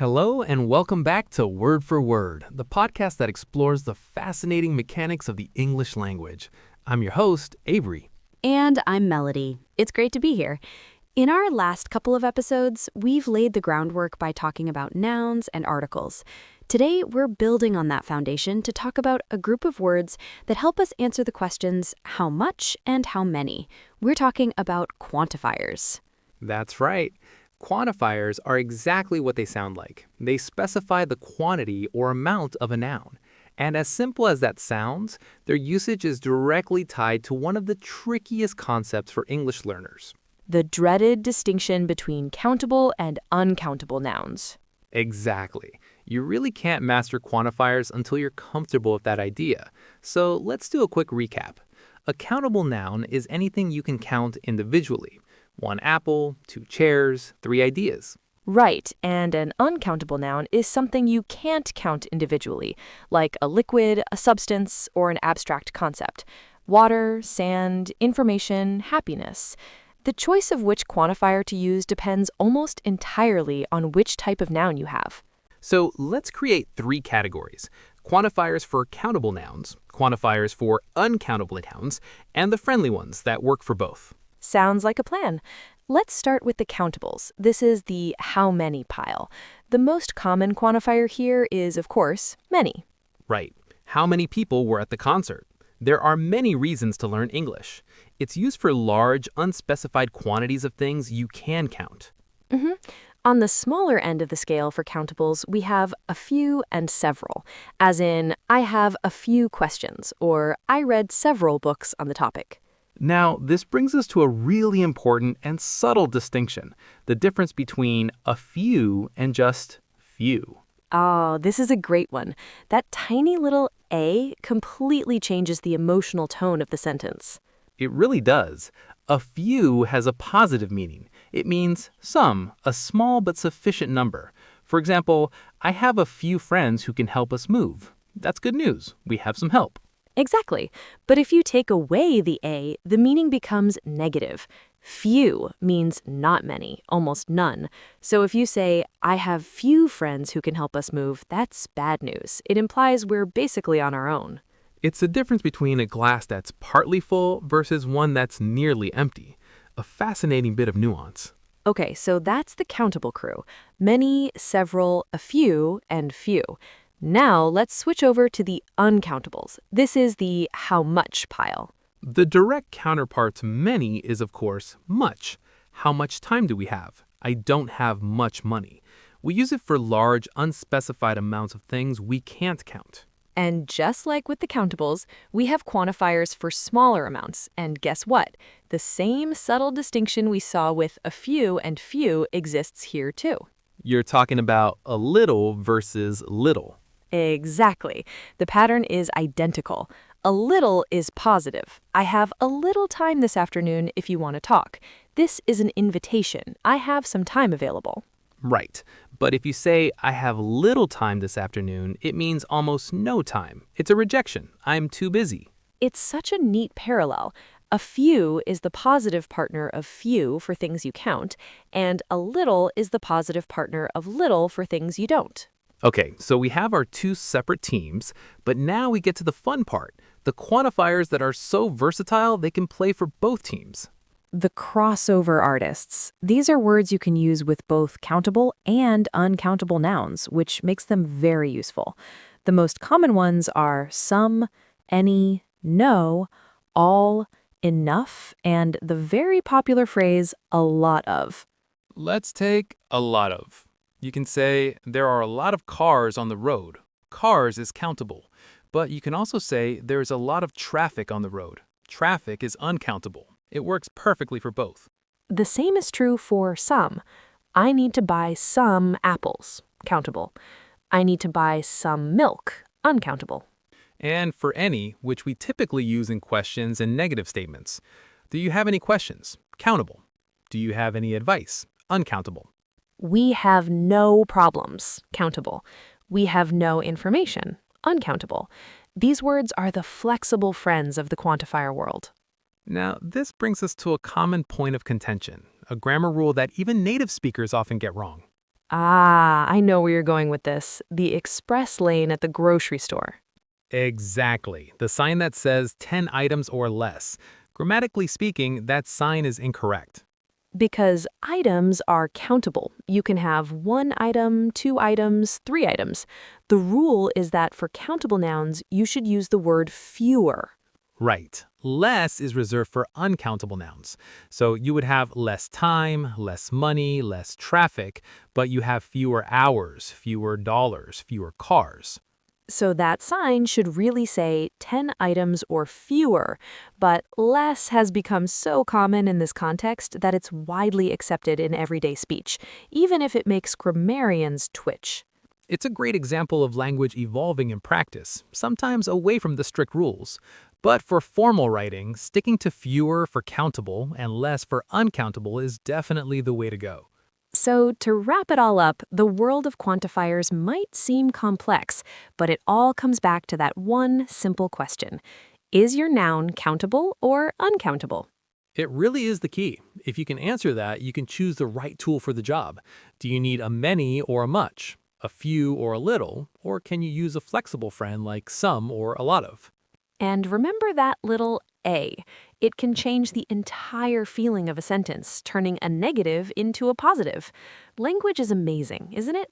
Hello, and welcome back to Word for Word, the podcast that explores the fascinating mechanics of the English language. I'm your host, Avery. And I'm Melody. It's great to be here. In our last couple of episodes, we've laid the groundwork by talking about nouns and articles. Today, we're building on that foundation to talk about a group of words that help us answer the questions how much and how many. We're talking about quantifiers. That's right. Quantifiers are exactly what they sound like. They specify the quantity or amount of a noun. And as simple as that sounds, their usage is directly tied to one of the trickiest concepts for English learners. The dreaded distinction between countable and uncountable nouns. Exactly. You really can't master quantifiers until you're comfortable with that idea. So let's do a quick recap. A countable noun is anything you can count individually. 1 apple, 2 chairs, 3 ideas. Right, and an uncountable noun is something you can't count individually, like a liquid, a substance, or an abstract concept. Water, sand, information, happiness. The choice of which quantifier to use depends almost entirely on which type of noun you have. So let's create 3 categories. Quantifiers for countable nouns, quantifiers for uncountable nouns, and the friendly ones that work for both. Sounds like a plan. Let's start with the countables. This is the how many pile. The most common quantifier here is, of course, many. Right. How many people were at the concert? There are many reasons to learn English. It's used for large, unspecified quantities of things you can count. On the smaller end of the scale for countables, we have a few and several, as in, I have a few questions, or I read several books on the topic. Now, this brings us to a really important and subtle distinction, the difference between a few and just few. Oh, this is a great one. That tiny little A completely changes the emotional tone of the sentence. It really does. A few has a positive meaning. It means some, a small but sufficient number. For example, I have a few friends who can help us move. That's good news. We have some help. Exactly. But if you take away the A, the meaning becomes negative. Few means not many, almost none. So if you say, I have few friends who can help us move, that's bad news. It implies we're basically on our own. It's the difference between a glass that's partly full versus one that's nearly empty. A fascinating bit of nuance. Okay, so that's the countable crew. Many, several, a few, and few. Now let's switch over to the uncountables. This is the how much pile. The direct counterpart to many is, of course, much. How much time do we have? I don't have much money. We use it for large, unspecified amounts of things we can't count. And just like with the countables, we have quantifiers for smaller amounts. And guess what? The same subtle distinction we saw with a few and few exists here too. You're talking about a little versus little. Exactly. The pattern is identical. A little is positive. I have a little time this afternoon if you want to talk. This is an invitation. I have some time available. Right. But if you say, I have little time this afternoon, it means almost no time. It's a rejection. I'm too busy. It's such a neat parallel. A few is the positive partner of few for things you count, and a little is the positive partner of little for things you don't. Okay, so we have our 2 separate teams, but now we get to the fun part, the quantifiers that are so versatile they can play for both teams. The crossover artists. These are words you can use with both countable and uncountable nouns, which makes them very useful. The most common ones are some, any, no, all, enough, and the very popular phrase, a lot of. Let's take a lot of. You can say, there are a lot of cars on the road. Cars is countable. But you can also say, there's a lot of traffic on the road. Traffic is uncountable. It works perfectly for both. The same is true for some. I need to buy some apples. Countable. I need to buy some milk. Uncountable. And for any, which we typically use in questions and negative statements. Do you have any questions? Countable. Do you have any advice? Uncountable. We have no problems. Countable. We have no information. Uncountable. These words are the flexible friends of the quantifier world. Now, this brings us to a common point of contention, a grammar rule that even native speakers often get wrong. Ah, I know where you're going with this. The express lane at the grocery store. Exactly. The sign that says 10 items or less. Grammatically speaking, that sign is incorrect. Because items are countable. You can have 1 item, 2 items, 3 items. The rule is that for countable nouns, you should use the word fewer. Right. Less is reserved for uncountable nouns. So you would have less time, less money, less traffic, but you have fewer hours, fewer dollars, fewer cars. So that sign should really say 10 items or fewer, but less has become so common in this context that it's widely accepted in everyday speech, even if it makes grammarians twitch. It's a great example of language evolving in practice, sometimes away from the strict rules. But for formal writing, sticking to fewer for countable and less for uncountable is definitely the way to go. So, to wrap it all up, the world of quantifiers might seem complex, but it all comes back to that one simple question. Is your noun countable or uncountable? It really is the key. If you can answer that, you can choose the right tool for the job. Do you need a many or a much, a few or a little, or can you use a flexible friend like some or a lot of? And remember that little a. It can change the entire feeling of a sentence, turning a negative into a positive. Language is amazing, isn't it?